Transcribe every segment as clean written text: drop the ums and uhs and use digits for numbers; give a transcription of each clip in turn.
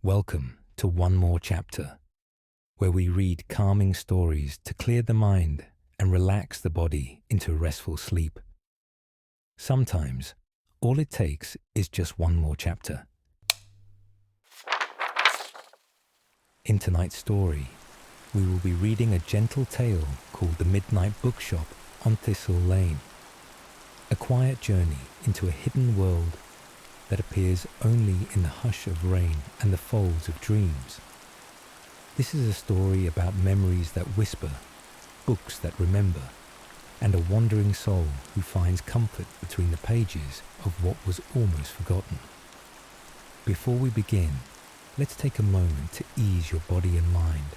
Welcome to One More Chapter, where we read calming stories to clear the mind and relax the body into restful sleep. Sometimes, all it takes is just one more chapter. In tonight's story, we will be reading a gentle tale called The Midnight Bookshop on Thistle Lane, a quiet journey into a hidden world that appears only in the hush of rain and the folds of dreams. This is a story about memories that whisper, books that remember, and a wandering soul who finds comfort between the pages of what was almost forgotten. Before we begin, let's take a moment to ease your body and mind.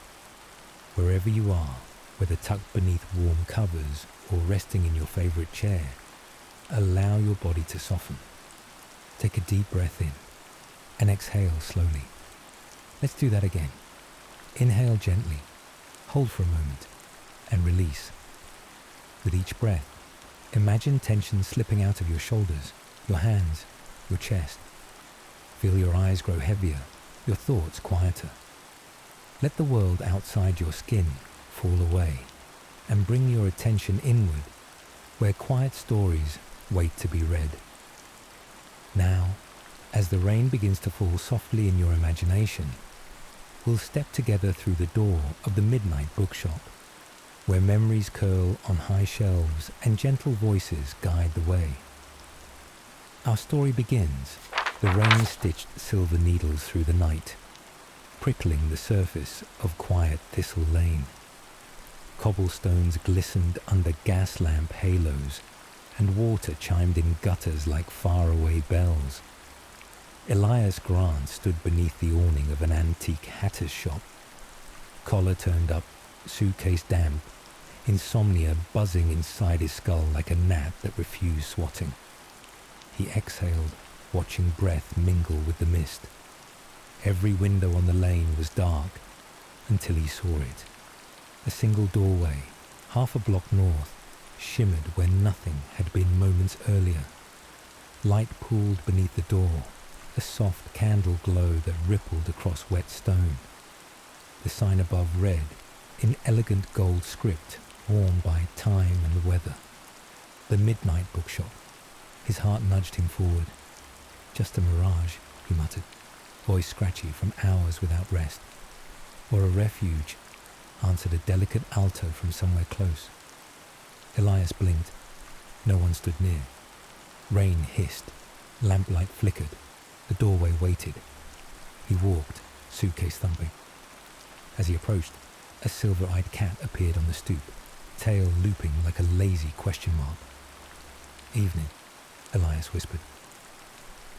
Wherever you are, whether tucked beneath warm covers or resting in your favorite chair, allow your body to soften. Take a deep breath in and exhale slowly. Let's do that again. Inhale gently, hold for a moment, and release. With each breath, imagine tension slipping out of your shoulders, your hands, your chest. Feel your eyes grow heavier, your thoughts quieter. Let the world outside your skin fall away and bring your attention inward, where quiet stories wait to be read. Now, as the rain begins to fall softly in your imagination, we'll step together through the door of the Midnight Bookshop, where memories curl on high shelves and gentle voices guide the way. Our story begins, the rain stitched silver needles through the night, prickling the surface of quiet Thistle Lane. Cobblestones glistened under gas lamp halos, and water chimed in gutters like faraway bells. Elias Grant stood beneath the awning of an antique hatter's shop. Collar turned up, suitcase damp, insomnia buzzing inside his skull like a gnat that refused swatting. He exhaled, watching breath mingle with the mist. Every window on the lane was dark until he saw it. A single doorway, half a block north, shimmered where nothing had been moments earlier. Light pooled beneath the door, a soft candle glow that rippled across wet stone. The sign above read, in elegant gold script worn by time and weather, "The Midnight Bookshop." His heart nudged him forward. "Just a mirage," he muttered, voice scratchy from hours without rest. "Or a refuge," answered a delicate alto from somewhere close. Elias blinked. No one stood near. Rain hissed. Lamplight flickered. The doorway waited. He walked, suitcase thumping. As he approached, a silver-eyed cat appeared on the stoop, tail looping like a lazy question mark. "Evening," Elias whispered.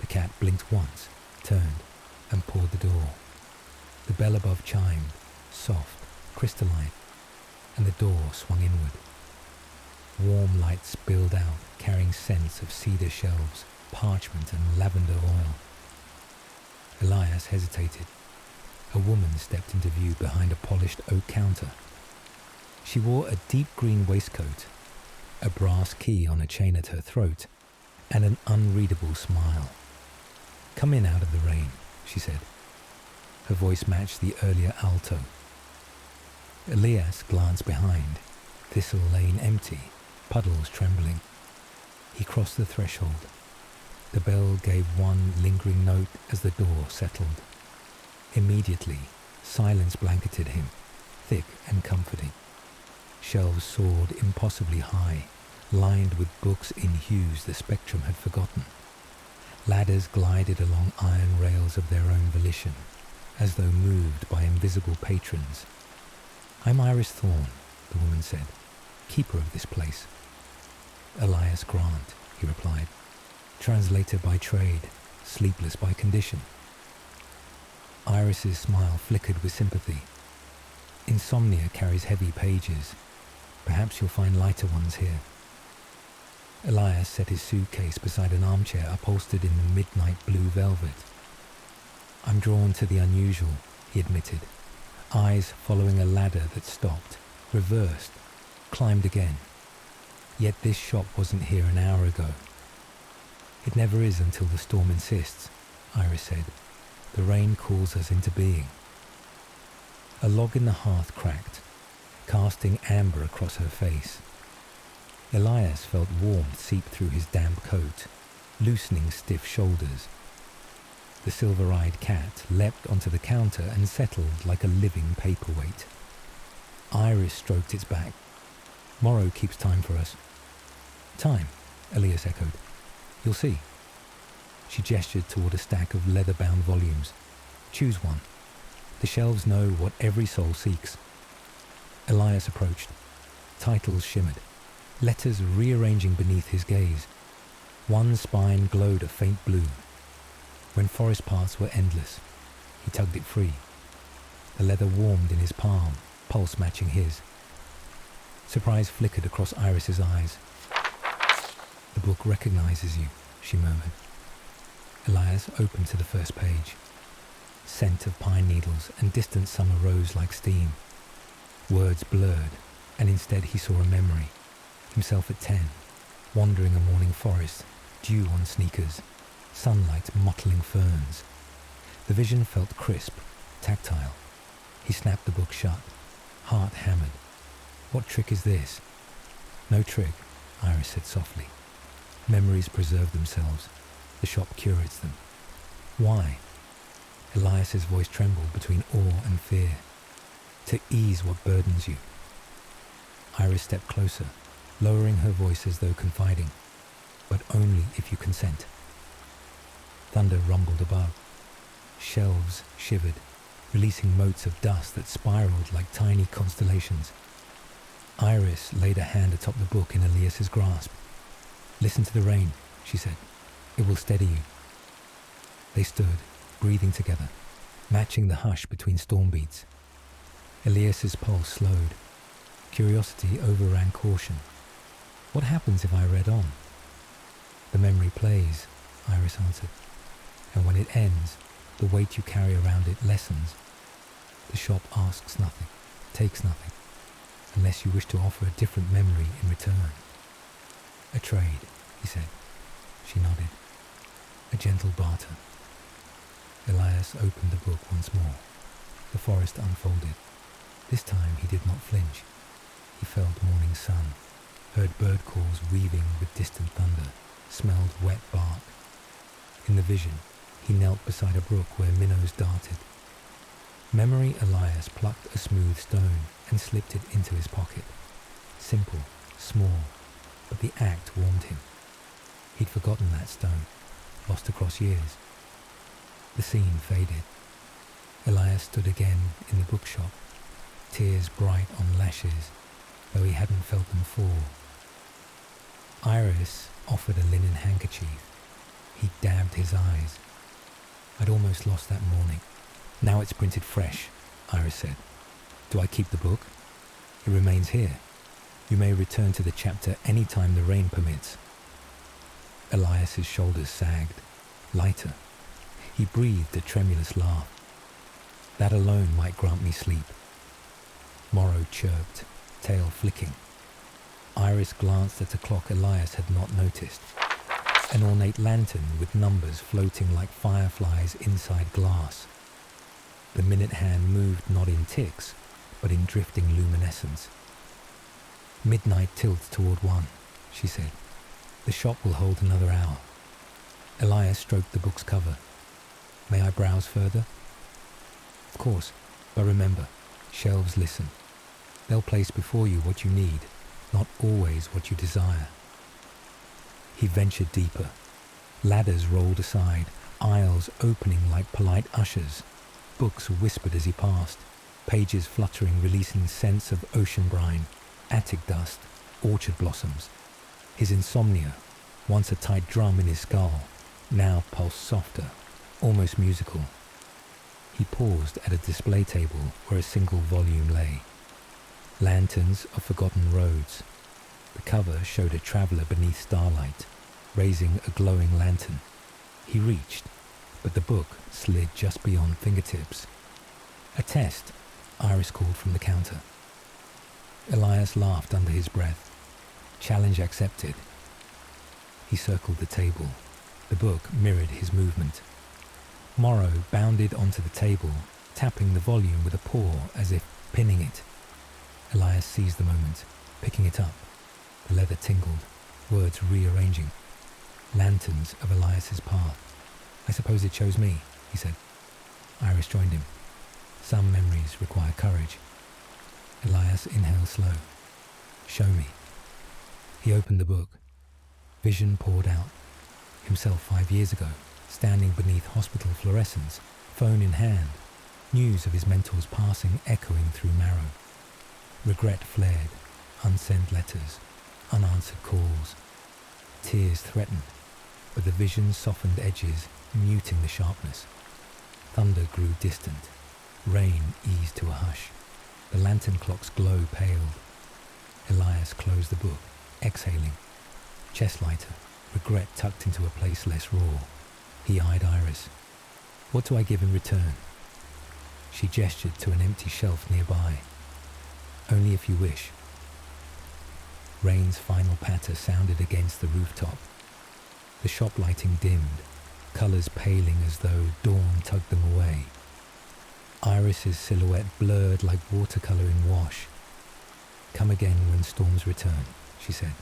The cat blinked once, turned, and pawed the door. The bell above chimed, soft, crystalline, and the door swung inward. Warm light spilled out, carrying scents of cedar shelves, parchment and lavender oil. Elias hesitated. A woman stepped into view behind a polished oak counter. She wore a deep green waistcoat, a brass key on a chain at her throat, and an unreadable smile. "Come in out of the rain," she said. Her voice matched the earlier alto. Elias glanced behind, Thistle Lane empty, puddles trembling. He crossed the threshold. The bell gave one lingering note as the door settled. Immediately, silence blanketed him, thick and comforting. Shelves soared impossibly high, lined with books in hues the spectrum had forgotten. Ladders glided along iron rails of their own volition, as though moved by invisible patrons. "I'm Iris Thorne," the woman said, "keeper of this place." "Elias Grant," he replied, "translator by trade, sleepless by condition." Iris's smile flickered with sympathy. "Insomnia carries heavy pages. Perhaps you'll find lighter ones here." Elias set his suitcase beside an armchair upholstered in the midnight blue velvet. "I'm drawn to the unusual," he admitted, eyes following a ladder that stopped, reversed, climbed again. "Yet this shop wasn't here an hour ago." "It never is until the storm insists," Iris said. The rain calls us into being. A log in the hearth cracked, casting amber across her face. Elias felt warmth seep through his damp coat, loosening stiff shoulders. The silver-eyed cat leapt onto the counter and settled like a living paperweight. Iris stroked its back. Morrow keeps time for us. Time, Elias echoed. You'll see. She gestured toward a stack of leather-bound volumes. Choose one. The shelves know what every soul seeks. Elias approached. Titles shimmered, letters rearranging beneath his gaze. One spine glowed a faint blue. When forest paths were endless, he tugged it free. The leather warmed in his palm, pulse matching his. Surprise flickered across Iris's eyes. The book recognizes you, she murmured. Elias opened to the first page. Scent of pine needles and distant summer rose like steam. Words blurred, and instead he saw a memory. Himself at 10, wandering a morning forest, dew on sneakers, sunlight mottling ferns. The vision felt crisp, tactile. He snapped the book shut, heart hammered. What trick is this? No trick, Iris said softly. Memories preserve themselves. The shop curates them. Why? Elias's voice trembled between awe and fear. To ease what burdens you. Iris stepped closer, lowering her voice as though confiding. But only if you consent. Thunder rumbled above. Shelves shivered, releasing motes of dust that spiraled like tiny constellations. Iris laid a hand atop the book in Elias's grasp. Listen to the rain, she said. It will steady you. They stood, breathing together, matching the hush between storm beats. Elias's pulse slowed. Curiosity overran caution. What happens if I read on? The memory plays, Iris answered. And when it ends, the weight you carry around it lessens. The shop asks nothing, takes nothing, unless you wish to offer a different memory in return. A trade, he said. She nodded. A gentle barter. Elias opened the book once more. The forest unfolded. This time he did not flinch. He felt morning sun, heard bird calls weaving with distant thunder, smelled wet bark. In the vision, he knelt beside a brook where minnows darted. Memory Elias plucked a smooth stone and slipped it into his pocket. Simple, small, but the act warmed him. He'd forgotten that stone, lost across years. The scene faded. Elias stood again in the bookshop, tears bright on lashes, though he hadn't felt them fall. Iris offered a linen handkerchief. He dabbed his eyes. I'd almost lost that morning. Now it's printed fresh, Iris said. Do I keep the book? It remains here. You may return to the chapter any time the rain permits. Elias's shoulders sagged, lighter. He breathed a tremulous laugh. That alone might grant me sleep. Morrow chirped, tail flicking. Iris glanced at a clock Elias had not noticed. An ornate lantern with numbers floating like fireflies inside glass. The minute hand moved not in ticks, but in drifting luminescence. Midnight tilts toward 1, she said. The shop will hold another hour. Elias stroked the book's cover. May I browse further? Of course, but remember, shelves listen. They'll place before you what you need, not always what you desire. He ventured deeper. Ladders rolled aside, aisles opening like polite ushers. Books whispered as he passed, pages fluttering, releasing scents of ocean brine, attic dust, orchard blossoms. His insomnia, once a tight drum in his skull, now pulsed softer, almost musical. He paused at a display table where a single volume lay. Lanterns of Forgotten Roads. The cover showed a traveller beneath starlight, raising a glowing lantern. He reached, but the book slid just beyond fingertips. A test, Iris called from the counter. Elias laughed under his breath. Challenge accepted. He circled the table. The book mirrored his movement. Morrow bounded onto the table, tapping the volume with a paw as if pinning it. Elias seized the moment, picking it up. The leather tingled, words rearranging. Lanterns of Elias's path. I suppose it chose me, he said. Iris joined him. Some memories require courage. Elias inhaled slow. Show me. He opened the book. Vision poured out. Himself 5 years ago, standing beneath hospital fluorescents, phone in hand, news of his mentor's passing echoing through marrow. Regret flared, unsent letters, unanswered calls. Tears threatened, but the vision's softened edges muting the sharpness. Thunder grew distant. Rain eased to a hush. The lantern clock's glow paled. Elias closed the book, exhaling. Chest lighter, regret tucked into a place less raw. He eyed Iris. What do I give in return? She gestured to an empty shelf nearby. Only if you wish. Rain's final patter sounded against the rooftop. The shop lighting dimmed, colours paling as though dawn tugged them away. Iris's silhouette blurred like watercolour in wash. Come again when storms return, she said.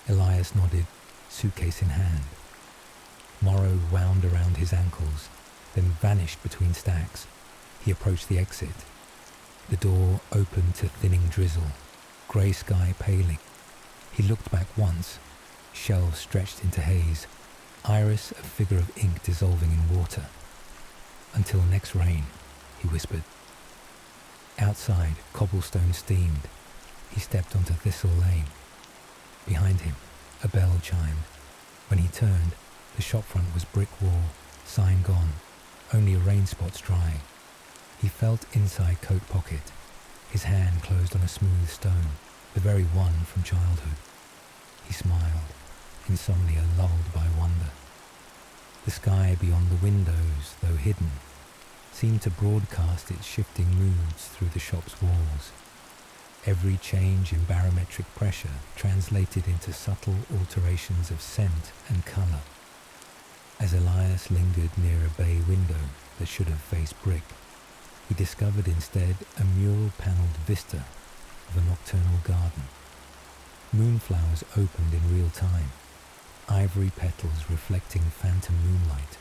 Elias nodded, suitcase in hand. Morrow wound around his ankles, then vanished between stacks. He approached the exit. The door opened to thinning drizzle, grey sky paling. He looked back once, shelves stretched into haze, Iris a figure of ink dissolving in water. Until next rain, he whispered. Outside, cobblestone steamed. He stepped onto Thistle Lane. Behind him, a bell chimed. When he turned, the shopfront was brick wall, sign gone, only rain spots drying. He felt inside coat pocket. His hand closed on a smooth stone, the very one from childhood. He smiled, insomnia lulled by wonder. The sky beyond the windows, though hidden, seemed to broadcast its shifting moods through the shop's walls. Every change in barometric pressure translated into subtle alterations of scent and colour. As Elias lingered near a bay window that should have faced brick, he discovered instead a mural-panelled vista of a nocturnal garden. Moonflowers opened in real time, ivory petals reflecting phantom moonlight.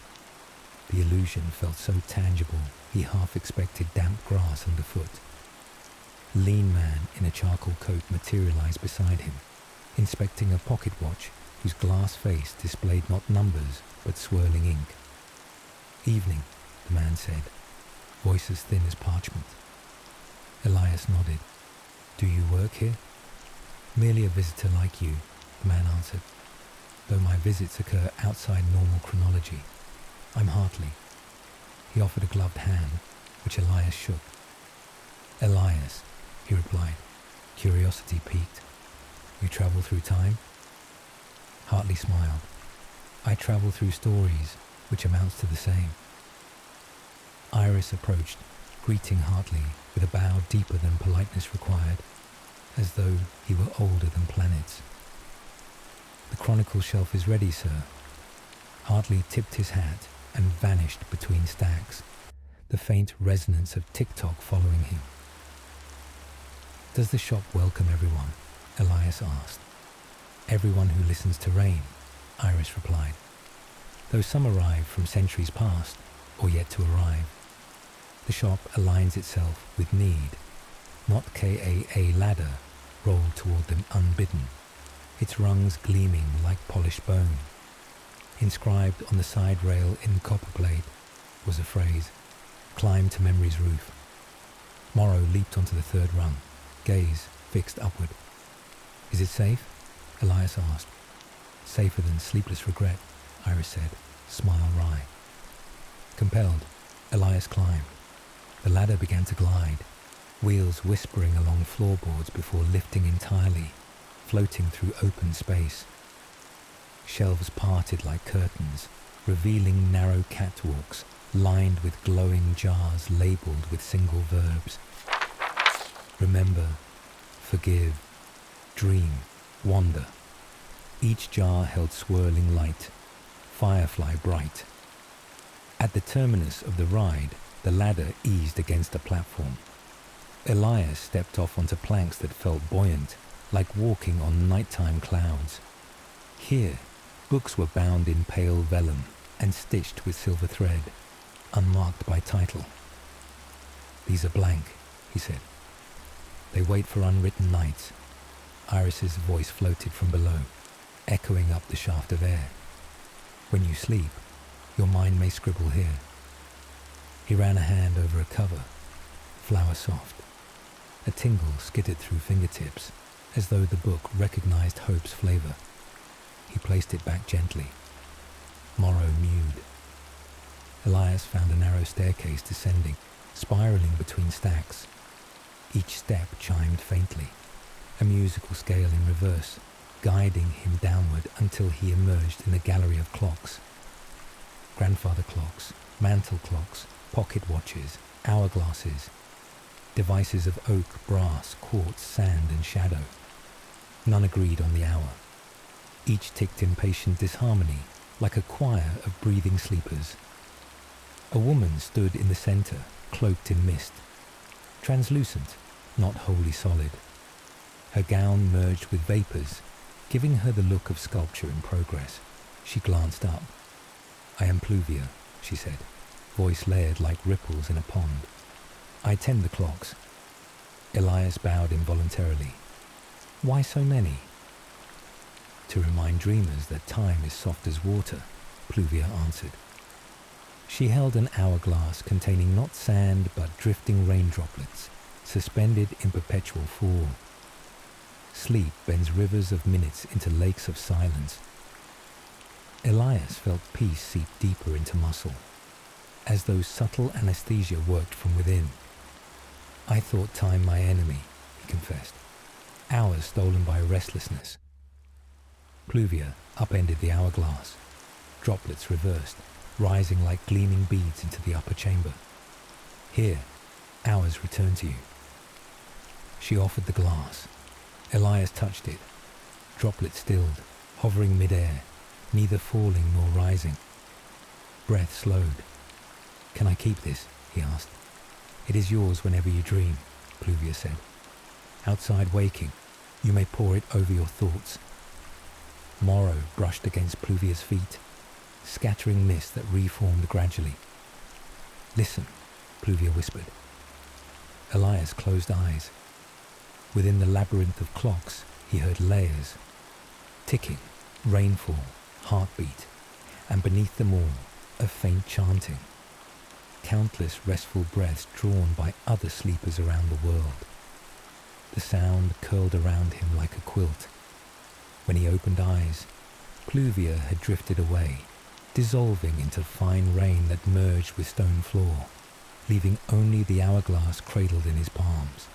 The illusion felt so tangible he half expected damp grass underfoot. A lean man in a charcoal coat materialized beside him, inspecting a pocket watch whose glass face displayed not numbers but swirling ink. Evening, the man said, voice as thin as parchment. Elias nodded. Do you work here? Merely a visitor like you, the man answered, though my visits occur outside normal chronology. I'm Hartley. He offered a gloved hand, which Elias shook. Elias, he replied, curiosity piqued. You travel through time? Hartley smiled. I travel through stories, which amounts to the same. Iris approached, greeting Hartley with a bow deeper than politeness required, as though he were older than planets. The chronicle shelf is ready, sir. Hartley tipped his hat and vanished between stacks, the faint resonance of tick-tock following him. Does the shop welcome everyone? Elias asked. Everyone who listens to rain, Iris replied, though some arrive from centuries past or yet to arrive. The shop aligns itself with need, not KAA ladder rolled toward them unbidden, its rungs gleaming like polished bone. Inscribed on the side rail in copper plate was a phrase, climb to memory's roof. Morrow leaped onto the third rung, gaze fixed upward. Is it safe? Elias asked. Safer than sleepless regret, Iris said, smile wry. Compelled, Elias climbed. The ladder began to glide, wheels whispering along floorboards before lifting entirely, floating through open space. Shelves parted like curtains, revealing narrow catwalks lined with glowing jars labelled with single verbs. Remember, forgive, dream, wander. Each jar held swirling light, firefly bright. At the terminus of the ride, the ladder eased against a platform. Elias stepped off onto planks that felt buoyant, like walking on nighttime clouds. Here, books were bound in pale vellum and stitched with silver thread, unmarked by title. "These are blank," he said. "They wait for unwritten nights." Iris's voice floated from below, echoing up the shaft of air. "When you sleep, your mind may scribble here." He ran a hand over a cover, flower soft. A tingle skidded through fingertips, as though the book recognized hope's flavor. He placed it back gently. Morrow mewed. Elias found a narrow staircase descending, spiraling between stacks. Each step chimed faintly, a musical scale in reverse, guiding him downward until he emerged in a gallery of clocks. Grandfather clocks, mantel clocks, pocket watches, hourglasses, devices of oak, brass, quartz, sand, and shadow. None agreed on the hour. Each ticked in patient disharmony, like a choir of breathing sleepers. A woman stood in the center, cloaked in mist. Translucent, not wholly solid. Her gown merged with vapors, giving her the look of sculpture in progress. She glanced up. "I am Pluvia," she said, voice layered like ripples in a pond. "I tend the clocks." Elias bowed involuntarily. "Why so many?" "To remind dreamers that time is soft as water," Pluvia answered. She held an hourglass containing not sand but drifting rain droplets, suspended in perpetual fall. Sleep bends rivers of minutes into lakes of silence. Elias felt peace seep deeper into muscle, as though subtle anesthesia worked from within. "I thought time my enemy," he confessed. "Hours stolen by restlessness." Pluvia upended the hourglass. Droplets reversed, rising like gleaming beads into the upper chamber. "Here, hours return to you." She offered the glass. Elias touched it. Droplets stilled, hovering mid-air, neither falling nor rising. Breath slowed. "Can I keep this?" he asked. "It is yours whenever you dream," Pluvia said. "Outside waking, you may pour it over your thoughts." Morrow brushed against Pluvia's feet, scattering mist that reformed gradually. "Listen," Pluvia whispered. Elias closed eyes. Within the labyrinth of clocks, he heard layers. Ticking, rainfall, heartbeat, and beneath them all, a faint chanting. Countless restful breaths drawn by other sleepers around the world. The sound curled around him like a quilt. When he opened eyes, Pluvia had drifted away, dissolving into fine rain that merged with stone floor, leaving only the hourglass cradled in his palms.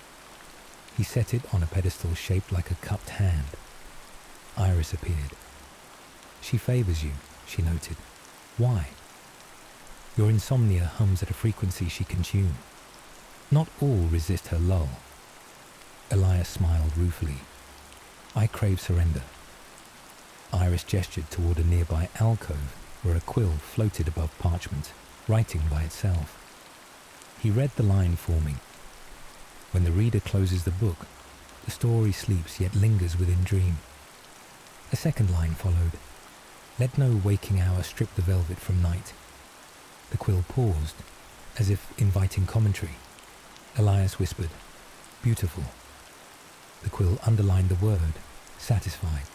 He set it on a pedestal shaped like a cupped hand. Iris appeared. "She favors you," she noted. "Why?" "Your insomnia hums at a frequency she can tune. Not all resist her lull." Elias smiled ruefully. "I crave surrender." Iris gestured toward a nearby alcove where a quill floated above parchment, writing by itself. He read the line forming. When the reader closes the book, the story sleeps yet lingers within dream. A second line followed. "Let no waking hour strip the velvet from night." The quill paused, as if inviting commentary. Elias whispered, "Beautiful." The quill underlined the word, "satisfied."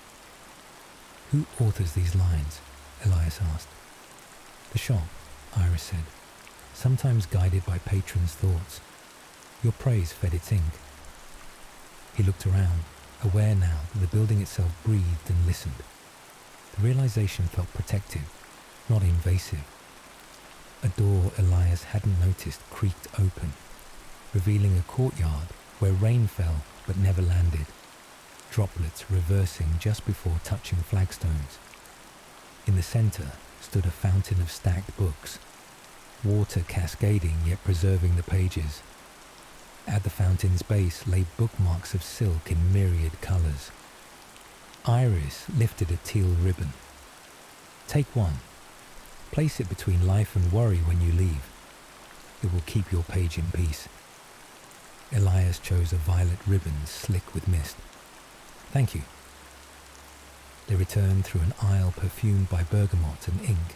"Who authors these lines?" Elias asked. "The shop," Iris said, "sometimes guided by patrons' thoughts. Your praise fed its ink." He looked around, aware now that the building itself breathed and listened. The realization felt protective, not invasive. A door Elias hadn't noticed creaked open, revealing a courtyard where rain fell but never landed, droplets reversing just before touching flagstones. In the center stood a fountain of stacked books, water cascading yet preserving the pages. At the fountain's base lay bookmarks of silk in myriad colors. Iris lifted a teal ribbon. "Take one." Place it between life and worry when you leave. It will keep your page in peace. Elias chose a violet ribbon slick with mist. Thank you. They returned through an aisle perfumed by bergamot and ink.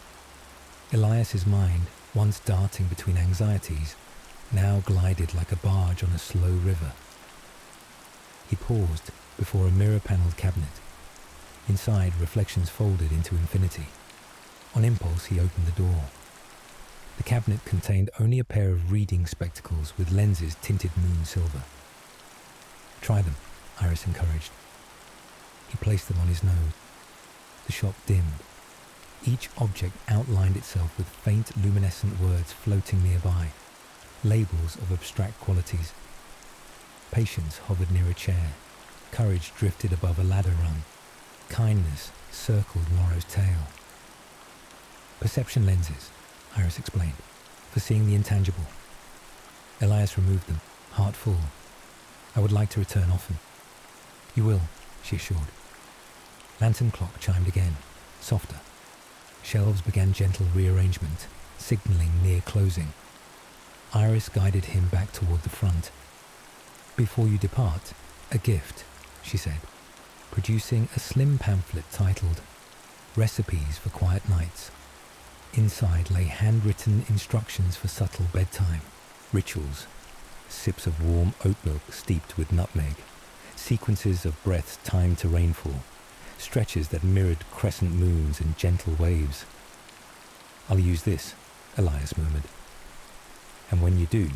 Elias's mind, once darting between anxieties, now glided like a barge on a slow river. He paused before a mirror-panelled cabinet. Inside, reflections folded into infinity. On impulse, he opened the door. The cabinet contained only a pair of reading spectacles with lenses tinted moon silver. Try them, Iris encouraged. He placed them on his nose. The shop dimmed. Each object outlined itself with faint luminescent words floating nearby, labels of abstract qualities. Patience hovered near a chair. Courage drifted above a ladder rung. Kindness circled Morrow's tail. Perception lenses, Iris explained, for seeing the intangible. Elias removed them, heart full. I would like to return often. You will, she assured. Lantern clock chimed again, softer. Shelves began gentle rearrangement, signalling near closing. Iris guided him back toward the front. Before you depart, a gift, she said, producing a slim pamphlet titled Recipes for Quiet Nights. Inside lay handwritten instructions for subtle bedtime, rituals, sips of warm oat milk steeped with nutmeg, sequences of breaths timed to rainfall, stretches that mirrored crescent moons and gentle waves. I'll use this, Elias murmured. And when you do,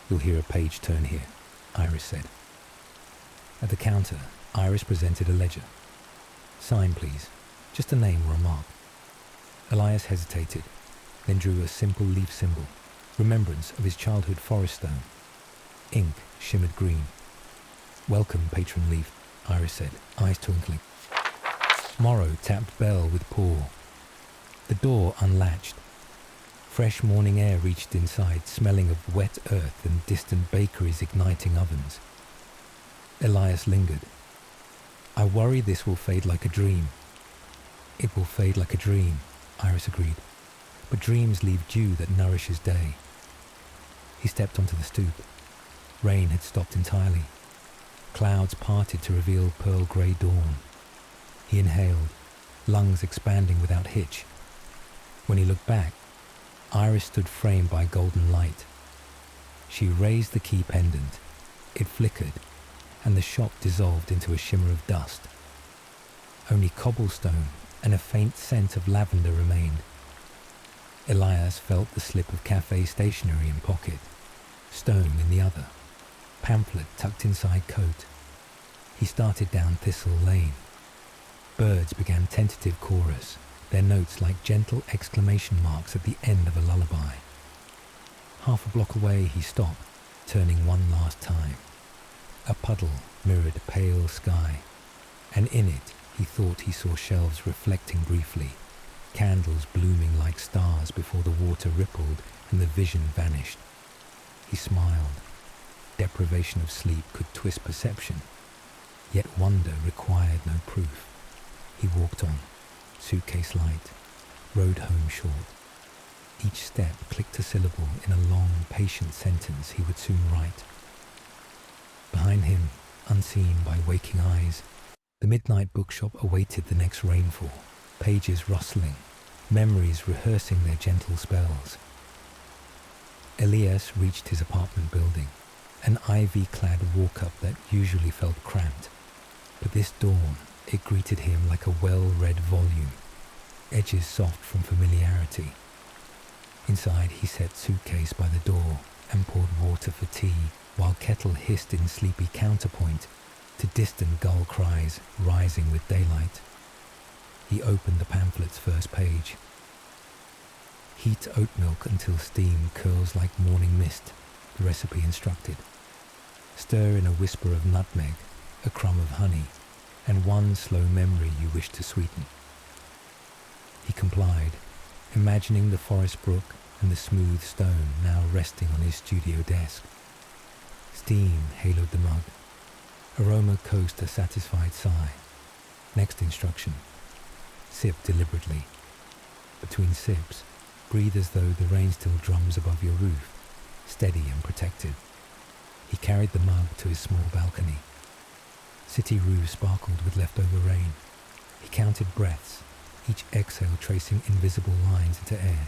you'll hear a page turn here, Iris said. At the counter, Iris presented a ledger. Sign, please. Just a name or a mark. Elias hesitated, then drew a simple leaf symbol, remembrance of his childhood forest stone. Ink shimmered green. Welcome, patron leaf, Iris said, eyes twinkling. Morrow tapped bell with paw. The door unlatched. Fresh morning air reached inside, smelling of wet earth and distant bakeries igniting ovens. Elias lingered. I worry this will fade like a dream. It will fade like a dream, Iris agreed. But dreams leave dew that nourishes day. He stepped onto the stoop. Rain had stopped entirely. Clouds parted to reveal pearl grey dawn. He inhaled, lungs expanding without hitch. When he looked back, Iris stood framed by golden light. She raised the key pendant. It flickered, and the shop dissolved into a shimmer of dust. Only cobblestone and a faint scent of lavender remained. Elias felt the slip of cafe stationery in pocket, stone in the other, pamphlet tucked inside coat. He started down Thistle Lane. Birds began tentative chorus, their notes like gentle exclamation marks at the end of a lullaby. Half a block away he stopped, turning one last time. A puddle mirrored pale sky, and in it he thought he saw shelves reflecting briefly, candles blooming like stars before the water rippled and the vision vanished. He smiled. Deprivation of sleep could twist perception, yet wonder required no proof. He walked on, suitcase light, rode home short. Each step clicked a syllable in a long, patient sentence he would soon write. Behind him, unseen by waking eyes, the midnight bookshop awaited the next rainfall, pages rustling, memories rehearsing their gentle spells. Elias reached his apartment building, an ivy-clad walk-up that usually felt cramped. But this dawn, it greeted him like a well-read volume, edges soft from familiarity. Inside, he set suitcase by the door and poured water for tea, while kettle hissed in sleepy counterpoint to distant gull cries rising with daylight. He opened the pamphlet's first page. Heat oat milk until steam curls like morning mist, the recipe instructed. Stir in a whisper of nutmeg, a crumb of honey, and one slow memory you wish to sweeten. He complied, imagining the forest brook and the smooth stone now resting on his studio desk. Steam haloed the mug. Aroma coaxed a satisfied sigh. Next instruction. Sip deliberately. Between sips, breathe as though the rain still drums above your roof, steady and protected. He carried the mug to his small balcony. City roofs sparkled with leftover rain. He counted breaths, each exhale tracing invisible lines into air.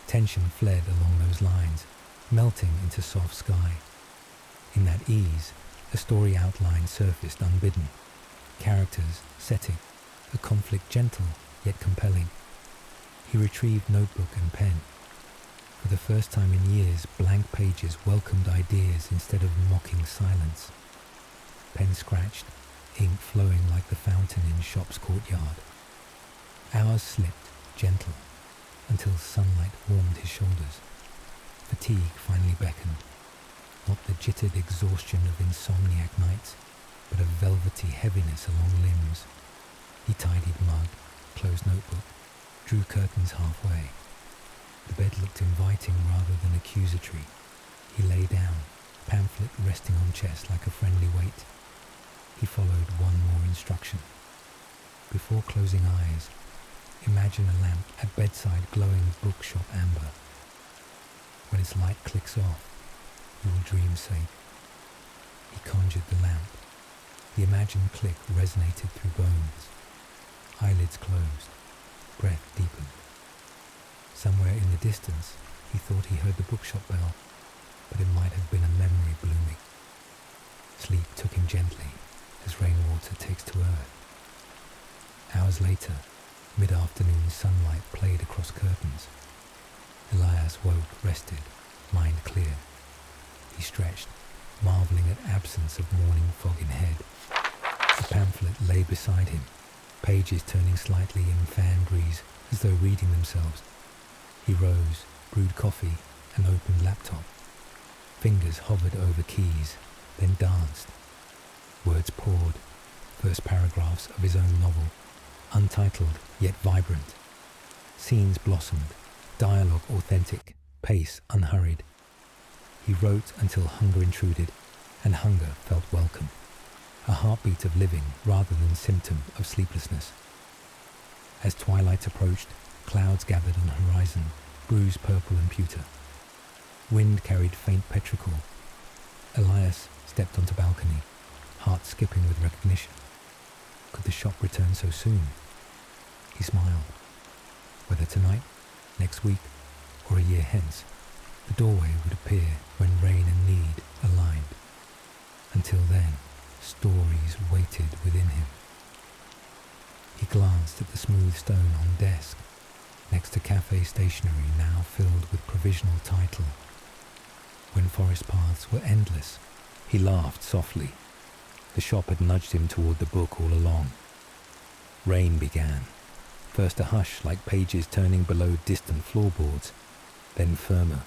Tension fled along those lines, melting into soft sky. In that ease, a story outline surfaced unbidden. Characters, setting, a conflict gentle yet compelling. He retrieved notebook and pen. For the first time in years, blank pages welcomed ideas instead of mocking silence. Pen scratched, ink flowing like the fountain in shop's courtyard. Hours slipped, gentle, until sunlight warmed his shoulders. Fatigue finally beckoned, not the jittered exhaustion of insomniac nights, but a velvety heaviness along limbs. He tidied mug, closed notebook, drew curtains halfway. The bed looked inviting rather than accusatory. He lay down, pamphlet resting on chest like a friendly weight. He followed one more instruction. Before closing eyes, imagine a lamp at bedside glowing bookshop amber. When its light clicks off, you will dream safe. He conjured the lamp. The imagined click resonated through bones. Eyelids closed. Breath deepened. Somewhere in the distance, he thought he heard the bookshop bell, but it might have been a memory blooming. Sleep took him gently, as rainwater takes to earth. Hours later, mid-afternoon sunlight played across curtains. Elias woke, rested, mind clear. He stretched, marveling at absence of morning fog in head. The pamphlet lay beside him, pages turning slightly in fan breeze as though reading themselves. He rose, brewed coffee, and opened laptop. Fingers hovered over keys, then danced. Words poured, first paragraphs of his own novel, untitled yet vibrant. Scenes blossomed, dialogue authentic, pace unhurried. He wrote until hunger intruded, and hunger felt welcome. A heartbeat of living rather than symptom of sleeplessness. As twilight approached, clouds gathered on the horizon, bruised purple and pewter. Wind carried faint petrichor. Elias stepped onto balcony, heart skipping with recognition. Could the shop return so soon? He smiled. Whether tonight, next week, or a year hence, the doorway would appear when rain and need aligned. Until then, stories waited within him. He glanced at the smooth stone on desk, next to cafe stationery now filled with provisional title. When forest paths were endless, he laughed softly. The shop had nudged him toward the book all along. Rain began. First a hush like pages turning below distant floorboards, then firmer.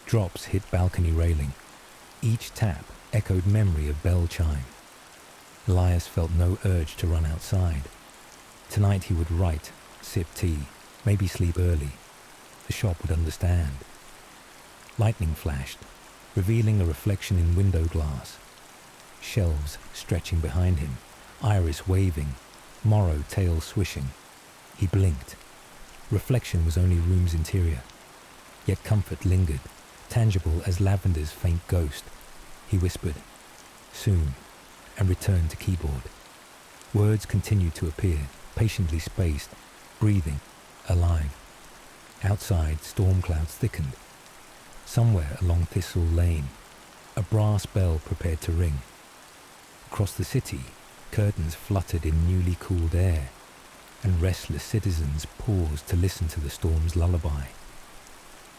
Drops hit balcony railing. Each tap echoed memory of bell chime. Elias felt no urge to run outside. Tonight he would write, sip tea, maybe sleep early. The shop would understand. Lightning flashed, revealing a reflection in window glass. Shelves stretching behind him, iris waving, morrow tail swishing. He blinked. Reflection was only room's interior. Yet comfort lingered, tangible as lavender's faint ghost. He whispered, soon, and returned to keyboard. Words continued to appear, patiently spaced, breathing, alive. Outside, storm clouds thickened. Somewhere along Thistle Lane, a brass bell prepared to ring. Across the city, curtains fluttered in newly cooled air, and restless citizens paused to listen to the storm's lullaby.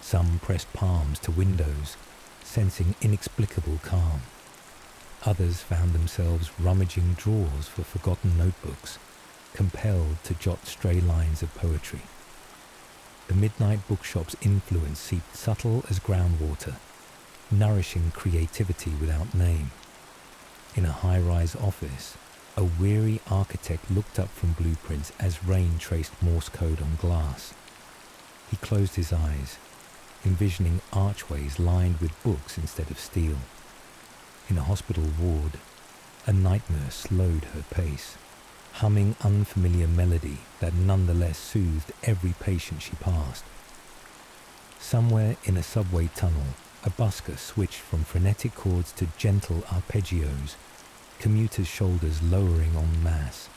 Some pressed palms to windows, sensing inexplicable calm. Others found themselves rummaging drawers for forgotten notebooks, compelled to jot stray lines of poetry. The midnight bookshop's influence seeped subtle as groundwater, nourishing creativity without name. In a high-rise office, a weary architect looked up from blueprints as rain traced Morse code on glass. He closed his eyes, envisioning archways lined with books instead of steel. In a hospital ward, a night nurse slowed her pace, humming unfamiliar melody that nonetheless soothed every patient she passed. Somewhere in a subway tunnel, a busker switched from frenetic chords to gentle arpeggios, commuters' shoulders lowering en masse.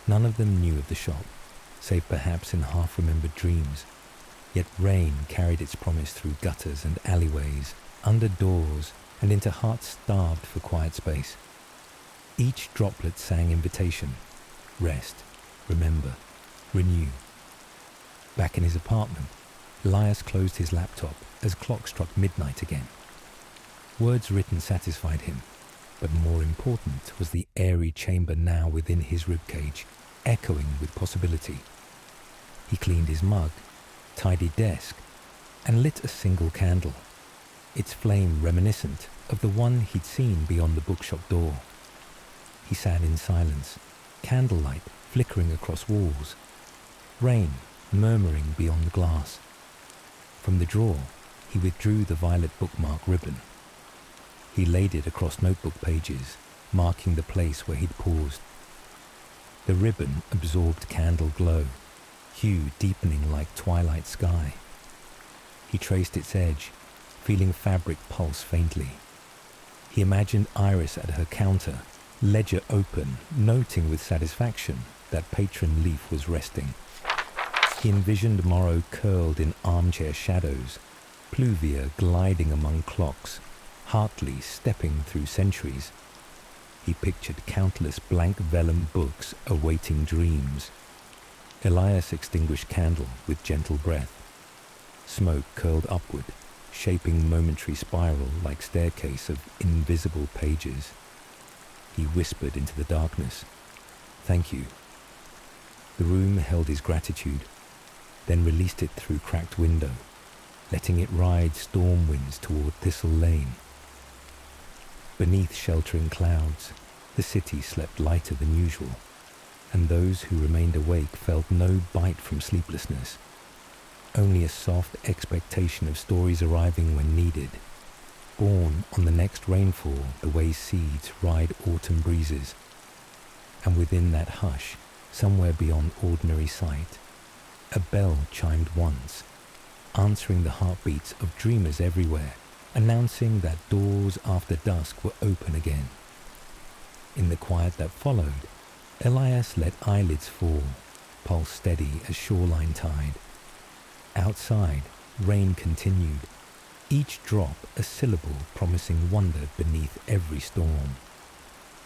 None of them knew of the shop, save perhaps in half-remembered dreams, yet rain carried its promise through gutters and alleyways, under doors, and into hearts starved for quiet space. Each droplet sang invitation: rest, remember, renew. Back in his apartment, Elias closed his laptop as clock struck midnight again. Words written satisfied him, but more important was the airy chamber now within his ribcage, echoing with possibility. He cleaned his mug, tidied desk, and lit a single candle, its flame reminiscent of the one he'd seen beyond the bookshop door. He sat in silence, candlelight flickering across walls, rain murmuring beyond the glass. From the drawer, he withdrew the violet bookmark ribbon. He laid it across notebook pages, marking the place where he'd paused. The ribbon absorbed candle glow, hue deepening like twilight sky. He traced its edge, feeling fabric pulse faintly. He imagined Iris at her counter, ledger open, noting with satisfaction that patron leaf was resting. He envisioned Morrow curled in armchair shadows, Pluvia gliding among clocks, Hartley stepping through centuries. He pictured countless blank vellum books awaiting dreams. Elias extinguished candle with gentle breath. Smoke curled upward, shaping momentary spiral like staircase of invisible pages. He whispered into the darkness, "Thank you." The room held his gratitude, then released it through cracked window, letting it ride storm winds toward Thistle Lane. Beneath sheltering clouds, the city slept lighter than usual, and those who remained awake felt no bite from sleeplessness, only a soft expectation of stories arriving when needed, born on the next rainfall the way seeds ride autumn breezes. And within that hush, somewhere beyond ordinary sight, a bell chimed once, answering the heartbeats of dreamers everywhere, announcing that doors after dusk were open again. In the quiet that followed, Elias let eyelids fall, pulse steady as shoreline tide. Outside, rain continued, each drop a syllable promising wonder beneath every storm.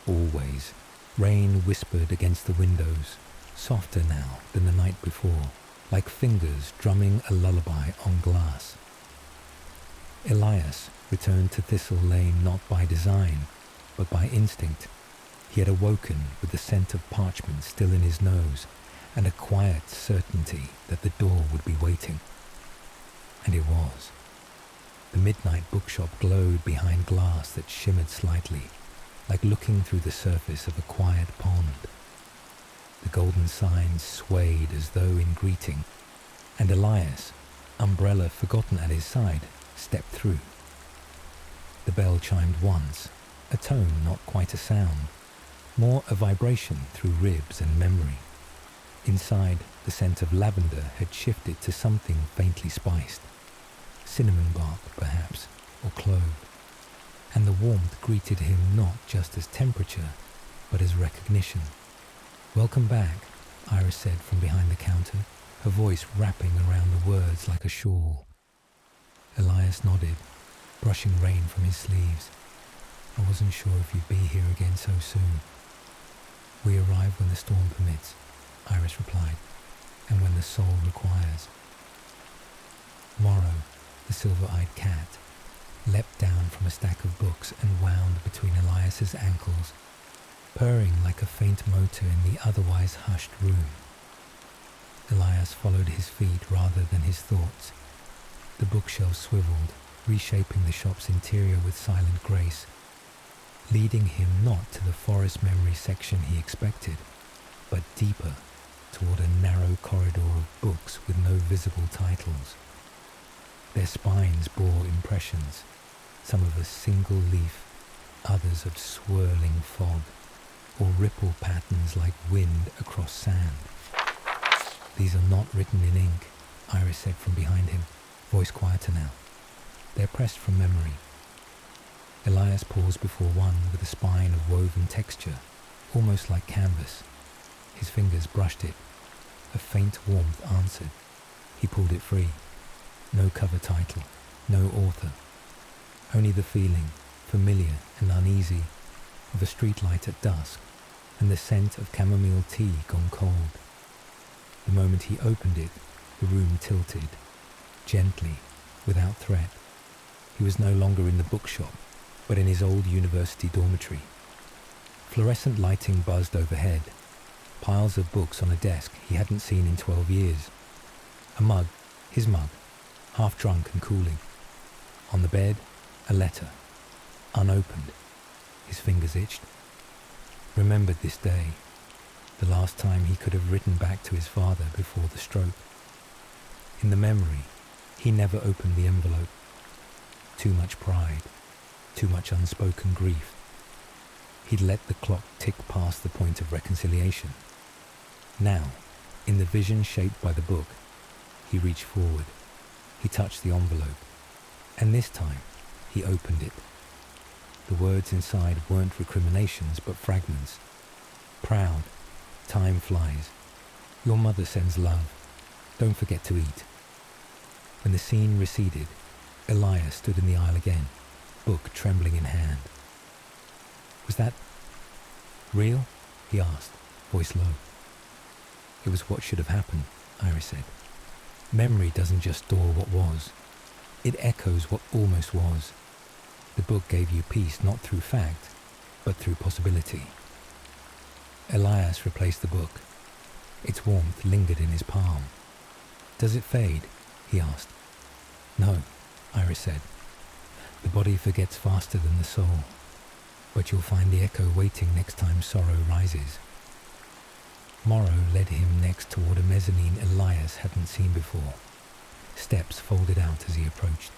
Always, rain whispered against the windows, softer now than the night before, like fingers drumming a lullaby on glass. Elias returned to Thistle Lane not by design, but by instinct. He had awoken with the scent of parchment still in his nose, and a quiet certainty that the door would be waiting. And it was. The midnight bookshop glowed behind glass that shimmered slightly, like looking through the surface of a quiet pond. The golden signs swayed as though in greeting, and Elias, umbrella forgotten at his side, stepped through. The bell chimed once, a tone not quite a sound, more a vibration through ribs and memory. Inside, the scent of lavender had shifted to something faintly spiced, cinnamon bark perhaps, or clove, and the warmth greeted him not just as temperature, but as recognition. "Welcome back," Iris said from behind the counter, her voice wrapping around the words like a shawl. Elias nodded, brushing rain from his sleeves. "I wasn't sure if you'd be here again so soon." "We arrive when the storm permits," Iris replied, "and when the soul requires." Morrow, the silver-eyed cat, leapt down from a stack of books and wound between Elias's ankles, purring like a faint motor in the otherwise hushed room. Elias followed his feet rather than his thoughts. The bookshelves swiveled, reshaping the shop's interior with silent grace, leading him not to the forest memory section he expected, but deeper toward a narrow corridor of books with no visible titles. Their spines bore impressions, some of a single leaf, others of swirling fog. or ripple patterns like wind across sand. "These are not written in ink," Iris said from behind him, voice quieter now. "They're pressed from memory." Elias paused before one with a spine of woven texture, almost like canvas. His fingers brushed it. A faint warmth answered. He pulled it free. No cover title, no author. Only the feeling, familiar and uneasy, of a streetlight at dusk, and the scent of chamomile tea gone cold. The moment he opened it, the room tilted, gently, without threat. He was no longer in the bookshop, but in his old university dormitory. Fluorescent lighting buzzed overhead, piles of books on a desk he hadn't seen in 12 years. A mug, his mug, half drunk and cooling. On the bed, a letter, unopened. His fingers itched. Remembered this day, the last time he could have written back to his father before the stroke. In the memory, he never opened the envelope. Too much pride, too much unspoken grief. He'd let the clock tick past the point of reconciliation. Now, in the vision shaped by the book, he reached forward. He touched the envelope, and this time he opened it. The words inside weren't recriminations but fragments. "Proud. Time flies. Your mother sends love. Don't forget to eat." When the scene receded, Elias stood in the aisle again, book trembling in hand. "Was that real?" he asked, voice low. "It was what should have happened," Iris said. "Memory doesn't just store what was. It echoes what almost was. The book gave you peace not through fact, but through possibility." Elias replaced the book. Its warmth lingered in his palm. "Does it fade?" he asked. "No," Iris said. "The body forgets faster than the soul, but you'll find the echo waiting next time sorrow rises." Morrow led him next toward a mezzanine Elias hadn't seen before. Steps folded out as he approached.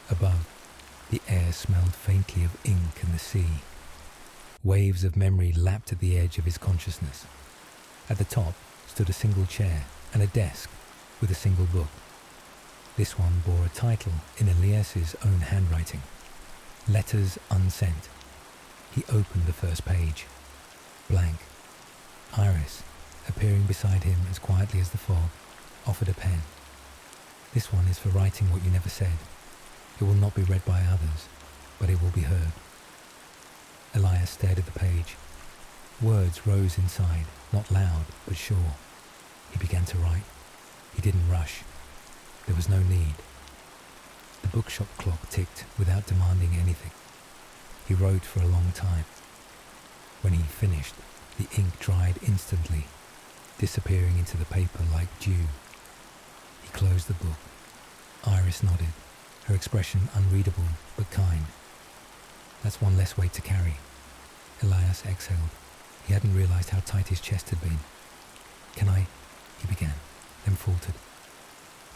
Above, the air smelled faintly of ink and the sea. Waves of memory lapped at the edge of his consciousness. At the top stood a single chair and a desk with a single book. This one bore a title in Elias's own handwriting. "Letters Unsent." He opened the first page. Blank. Iris, appearing beside him as quietly as the fog, offered a pen. "This one is for writing what you never said. It will not be read by others, but it will be heard." Elias stared at the page. Words rose inside, not loud, but sure. He began to write. He didn't rush. There was no need. The bookshop clock ticked without demanding anything. He wrote for a long time. When he finished, the ink dried instantly, disappearing into the paper like dew. He closed the book. Iris nodded, her expression unreadable but kind. "That's one less weight to carry." Elias exhaled. He hadn't realized how tight his chest had been. "Can I?" he began, then faltered.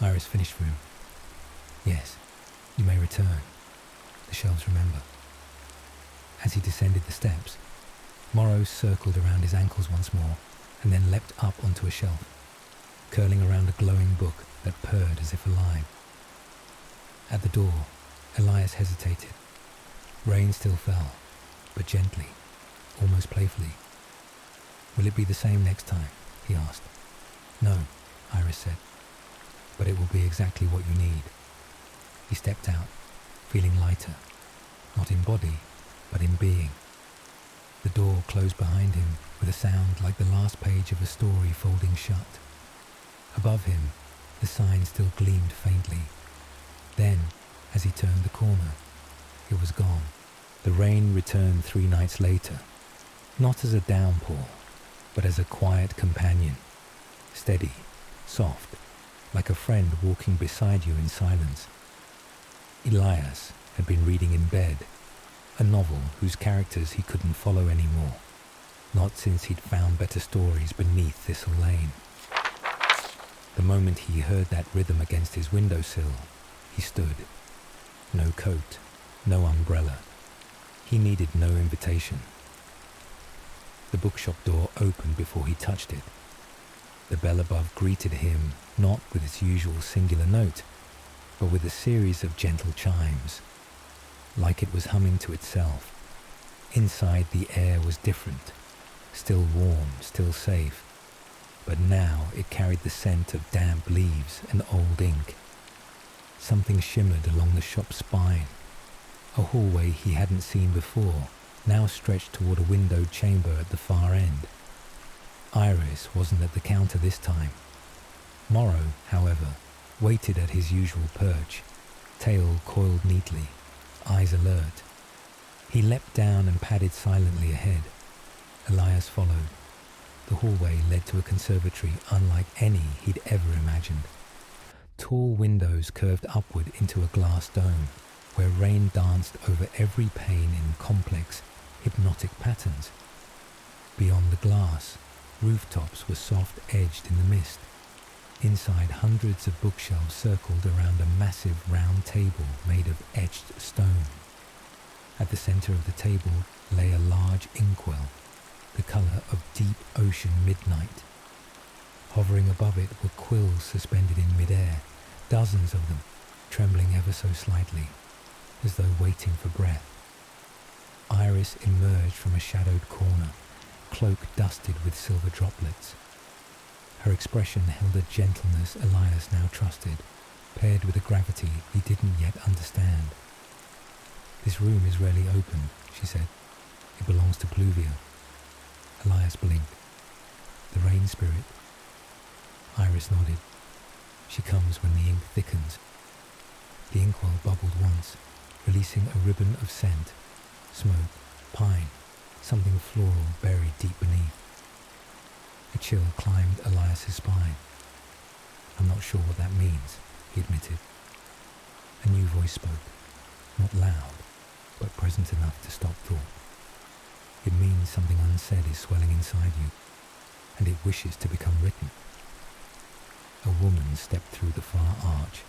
Iris finished for him. "Yes, you may return. The shelves remember." As he descended the steps, Morrow circled around his ankles once more and then leapt up onto a shelf, curling around a glowing book that purred as if alive. At the door, Elias hesitated. Rain still fell, but gently, almost playfully. "Will it be the same next time?" he asked. "No," Iris said, "but it will be exactly what you need." He stepped out, feeling lighter, not in body, but in being. The door closed behind him with a sound like the last page of a story folding shut. Above him, the sign still gleamed faintly. Then, as he turned the corner, it was gone. The rain returned 3 nights later, not as a downpour, but as a quiet companion, steady, soft, like a friend walking beside you in silence. Elias had been reading in bed, a novel whose characters he couldn't follow anymore, not since he'd found better stories beneath Thistle Lane. The moment he heard that rhythm against his windowsill, he stood. No coat, no umbrella. He needed no invitation. The bookshop door opened before he touched it. The bell above greeted him not with its usual singular note, but with a series of gentle chimes, like it was humming to itself. Inside, the air was different, still warm, still safe, but now it carried the scent of damp leaves and old ink. Something shimmered along the shop's spine. A hallway he hadn't seen before now stretched toward a windowed chamber at the far end. Iris wasn't at the counter this time. Morrow, however, waited at his usual perch, tail coiled neatly, eyes alert. He leapt down and padded silently ahead. Elias followed. The hallway led to a conservatory unlike any he'd ever imagined. Tall windows curved upward into a glass dome, where rain danced over every pane in complex, hypnotic patterns. Beyond the glass, rooftops were soft-edged in the mist. Inside, hundreds of bookshelves circled around a massive round table made of etched stone. At the center of the table lay a large inkwell, the color of deep ocean midnight. Hovering above it were quills suspended in midair, dozens of them, trembling ever so slightly, as though waiting for breath. Iris emerged from a shadowed corner, cloak dusted with silver droplets. Her expression held a gentleness Elias now trusted, paired with a gravity he didn't yet understand. "This room is rarely open," she said. "It belongs to Pluvia." Elias blinked. "The rain spirit?" Iris nodded. "She comes when the ink thickens." The inkwell bubbled once, releasing a ribbon of scent, smoke, pine, something floral buried deep beneath. A chill climbed Elias's spine. "I'm not sure what that means," he admitted. A new voice spoke, not loud, but present enough to stop thought. "It means something unsaid is swelling inside you, and it wishes to become written." A woman stepped through the far arch,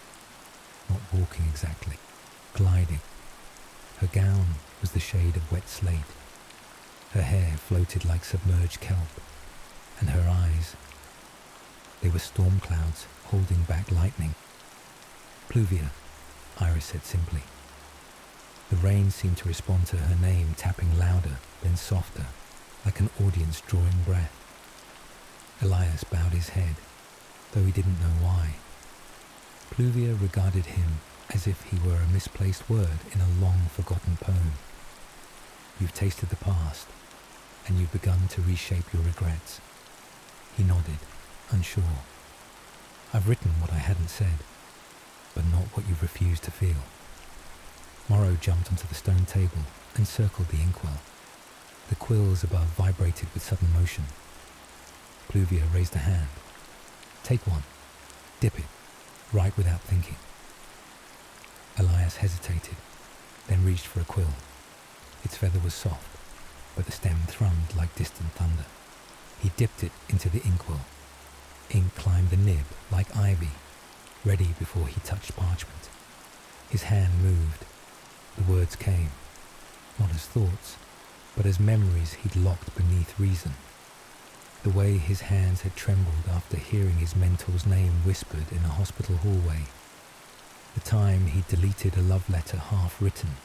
not walking exactly, gliding. Her gown was the shade of wet slate. Her hair floated like submerged kelp, and her eyes, they were storm clouds holding back lightning. "Pluvia," Iris said simply. The rain seemed to respond to her name, tapping louder, then softer, like an audience drawing breath. Elias bowed his head, though he didn't know why. Pluvia regarded him as if he were a misplaced word in a long-forgotten poem. "You've tasted the past, and you've begun to reshape your regrets." He nodded, unsure. "I've written what I hadn't said, but not what you've refused to feel." Morrow jumped onto the stone table and circled the inkwell. The quills above vibrated with sudden motion. Pluvia raised a hand. "Take one. Dip it. Write without thinking." Elias hesitated, then reached for a quill. Its feather was soft, but the stem thrummed like distant thunder. He dipped it into the inkwell. Ink climbed the nib like ivy, ready before he touched parchment. His hand moved. The words came, not as thoughts, but as memories he'd locked beneath reason. The way his hands had trembled after hearing his mentor's name whispered in a hospital hallway. The time he'd deleted a love letter half written.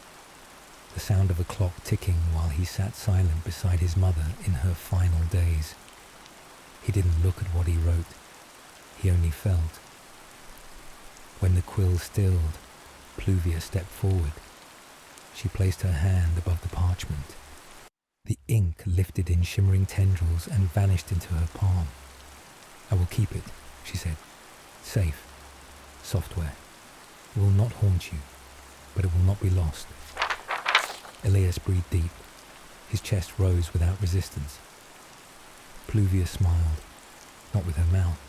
The sound of a clock ticking while he sat silent beside his mother in her final days. He didn't look at what he wrote. He only felt. When the quill stilled, Pluvia stepped forward. She placed her hand above the parchment. The ink lifted in shimmering tendrils and vanished into her palm. "I will keep it," she said. "Safe. Software. It will not haunt you, but it will not be lost." Elias breathed deep. His chest rose without resistance. Pluvia smiled, not with her mouth,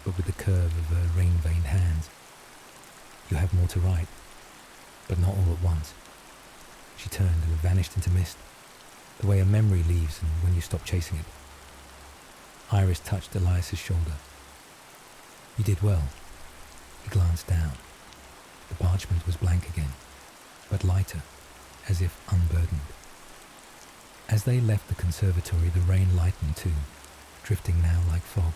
but with the curve of her rain-veined hands. "You have more to write, but not all at once." She turned and vanished into mist, the way a memory leaves and when you stop chasing it. Iris touched Elias's shoulder. "You did well." He glanced down. The parchment was blank again, but lighter, as if unburdened. As they left the conservatory, the rain lightened too, drifting now like fog.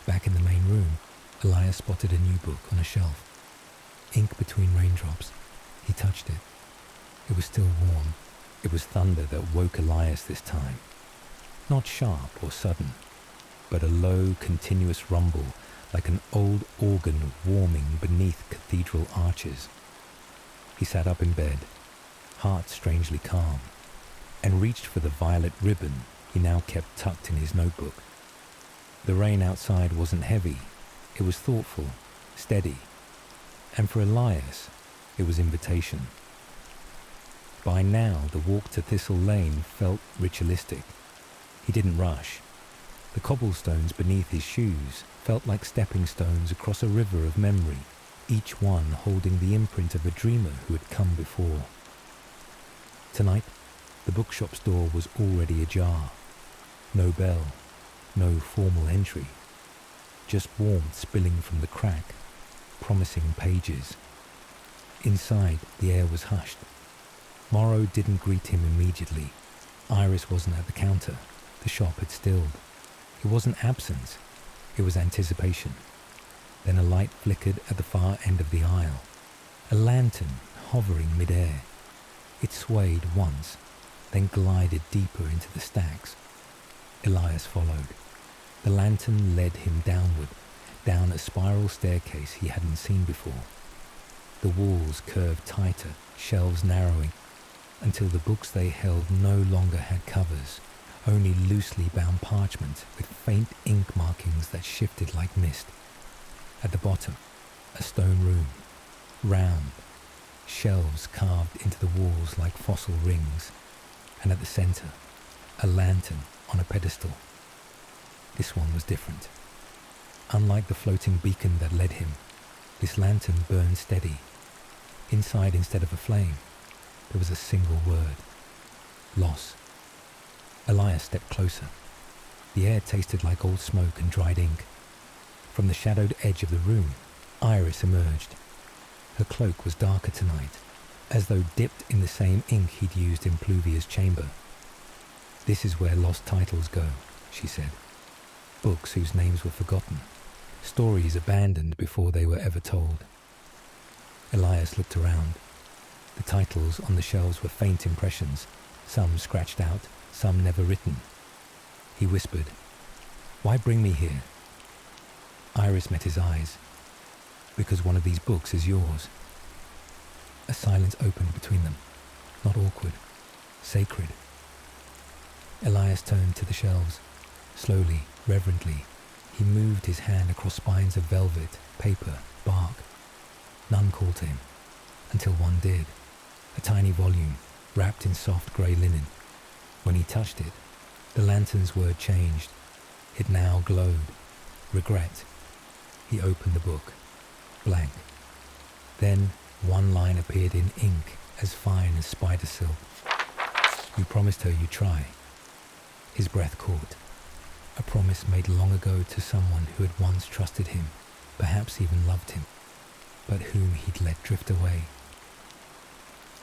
Back in the main room, Elias spotted a new book on a shelf. Ink between raindrops. He touched it. It was still warm. It was thunder that woke Elias this time. Not sharp or sudden, but a low, continuous rumble like an old organ warming beneath cathedral arches. He sat up in bed, heart strangely calm, and reached for the violet ribbon he now kept tucked in his notebook. The rain outside wasn't heavy. It was thoughtful, steady, and for Elias, it was invitation. By now, the walk to Thistle Lane felt ritualistic. He didn't rush. The cobblestones beneath his shoes felt like stepping stones across a river of memory, each one holding the imprint of a dreamer who had come before. Tonight, the bookshop's door was already ajar. No bell, no formal entry, just warmth spilling from the crack, promising pages. Inside, the air was hushed. Morrow didn't greet him immediately. Iris wasn't at the counter. The shop had stilled. It wasn't absence. It was anticipation. Then a light flickered at the far end of the aisle. A lantern hovering mid-air. It swayed once, then glided deeper into the stacks. Elias followed. The lantern led him downward, down a spiral staircase he hadn't seen before. The walls curved tighter, shelves narrowing, until the books they held no longer had covers, only loosely bound parchment with faint ink markings that shifted like mist. At the bottom, a stone room, round, shelves carved into the walls like fossil rings, and at the center, a lantern on a pedestal. This one was different. Unlike the floating beacon that led him, this lantern burned steady. Inside, instead of a flame, there was a single word: loss. Elias stepped closer. The air tasted like old smoke and dried ink. From the shadowed edge of the room, Iris emerged. Her cloak was darker tonight, as though dipped in the same ink he'd used in Pluvia's chamber. "This is where lost titles go," she said. "Books whose names were forgotten. Stories abandoned before they were ever told." Elias looked around. The titles on the shelves were faint impressions, some scratched out, some never written. He whispered, "Why bring me here?" Iris met his eyes. "Because one of these books is yours." A silence opened between them, not awkward, sacred. Elias turned to the shelves. Slowly, reverently, he moved his hand across spines of velvet, paper, bark. None called to him, until one did. A tiny volume, wrapped in soft grey linen. When he touched it, the lantern's word changed. It now glowed. Regret. He opened the book. Blank. Then one line appeared in ink as fine as spider silk. "You promised her you'd try." His breath caught. A promise made long ago to someone who had once trusted him, perhaps even loved him, but whom he'd let drift away.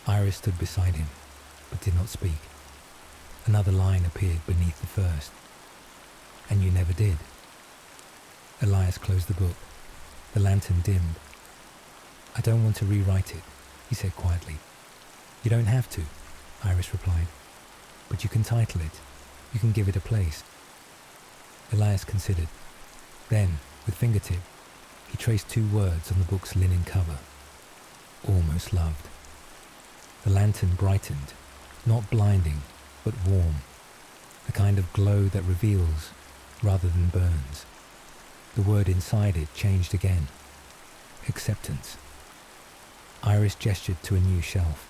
Iris stood beside him, but did not speak. Another line appeared beneath the first. "And you never did." Elias closed the book. The lantern dimmed. "I don't want to rewrite it," he said quietly. "You don't have to," Iris replied. "But you can title it. You can give it a place." Elias considered. Then, with fingertip, he traced 2 words on the book's linen cover. "Almost loved." The lantern brightened, not blinding, but warm. The kind of glow that reveals rather than burns. The word inside it changed again. Acceptance. Iris gestured to a new shelf.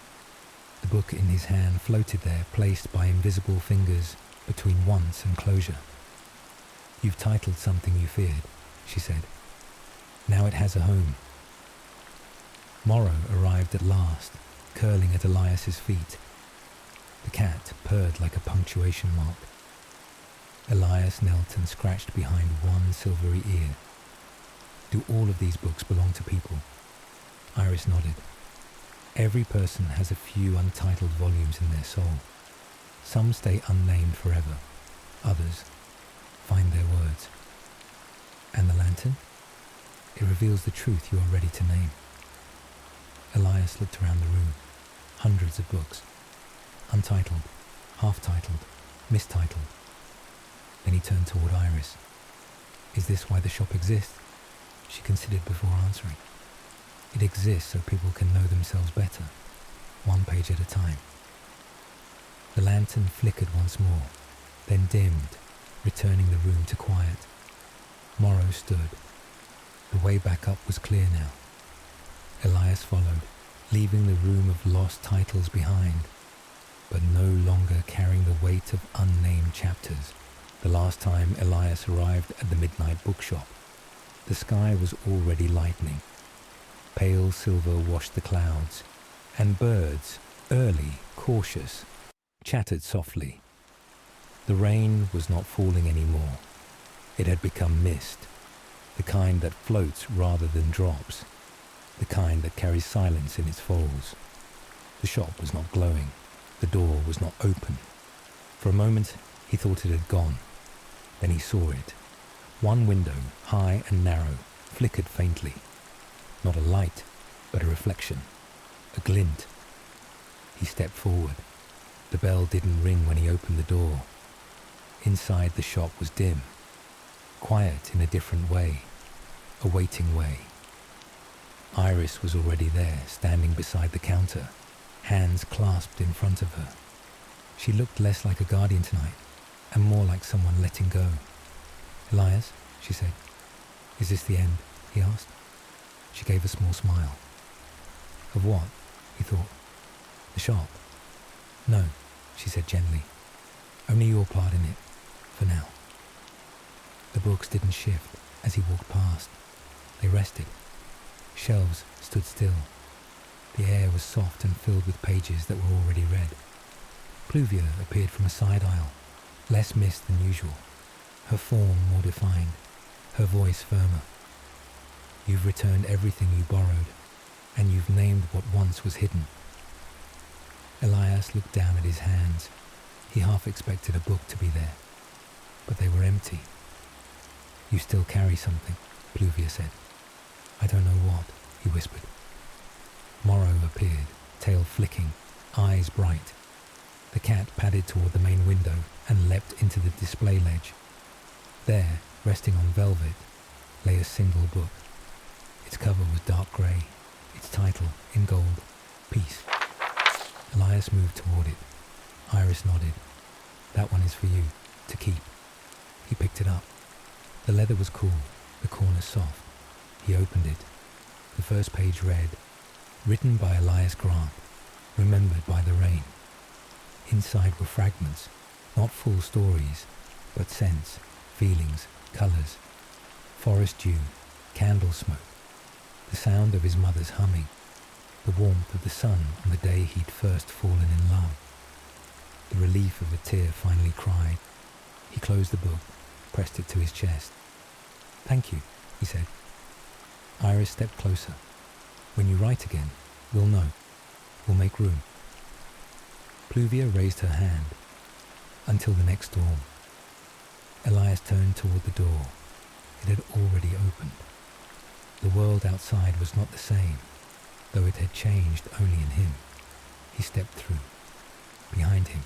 The book in his hand floated there, placed by invisible fingers between once and closure. "You've titled something you feared," she said. "Now it has a home." Morrow arrived at last, curling at Elias's feet. The cat purred like a punctuation mark. Elias knelt and scratched behind one silvery ear. "Do all of these books belong to people?" Iris nodded. "Every person has a few untitled volumes in their soul. Some stay unnamed forever. Others find their words. And the lantern? It reveals the truth you are ready to name. Elias looked around the room. Hundreds of books. Untitled, half-titled, mistitled. Then he turned toward Iris. Is this why the shop exists? She considered before answering. It exists so people can know themselves better, one page at a time. The lantern flickered once more, then dimmed, returning the room to quiet. Morrow stood. The way back up was clear now. Elias followed, leaving the room of lost titles behind, but no longer carrying the weight of unnamed chapters. The last time Elias arrived at the midnight bookshop, the sky was already lightening. Pale silver washed the clouds, and birds, early, cautious, chattered softly. The rain was not falling anymore. It had become mist, the kind that floats rather than drops, the kind that carries silence in its folds. The shop was not glowing. The door was not open. For a moment, he thought it had gone. Then he saw it. One window, high and narrow, flickered faintly. Not a light, but a reflection, a glint. He stepped forward. The bell didn't ring when he opened the door. Inside the shop was dim, quiet in a different way, a waiting way. Iris was already there, standing beside the counter, hands clasped in front of her. She looked less like a guardian tonight, and more like someone letting go. Elias, she said. Is this the end? He asked. She gave a small smile. Of what? He thought. The shop. No, she said gently. Only your part in it, for now. The books didn't shift as he walked past. They rested. Shelves stood still. The air was soft and filled with pages that were already read. Pluvia appeared from a side aisle, less mist than usual, her form more defined, her voice firmer. You've returned everything you borrowed, and you've named what once was hidden. Elias looked down at his hands. He half expected a book to be there, but they were empty. You still carry something, Pluvia said. I don't know what, he whispered. Morrow appeared, tail flicking, eyes bright. The cat padded toward the main window and leapt into the display ledge. There, resting on velvet, lay a single book. Its cover was dark grey, its title, in gold, Peace. Elias moved toward it. Iris nodded. That one is for you, to keep. He picked it up. The leather was cool, the corners soft. He opened it. The first page read, written by Elias Grant, remembered by the rain. Inside were fragments, not full stories, but scents, feelings, colours. Forest dew, candle smoke, the sound of his mother's humming, the warmth of the sun on the day he'd first fallen in love. The relief of a tear finally cried. He closed the book, pressed it to his chest. Thank you, he said. Iris stepped closer. When you write again, we'll know. We'll make room. Pluvia raised her hand. Until the next storm. Elias turned toward the door. It had already opened. The world outside was not the same, though it had changed only in him. He stepped through. Behind him,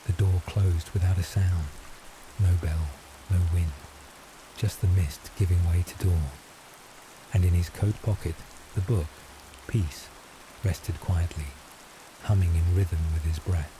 the door closed without a sound. No bell, no wind. Just the mist giving way to dawn. And in his coat pocket, the book, Peace, rested quietly, humming in rhythm with his breath.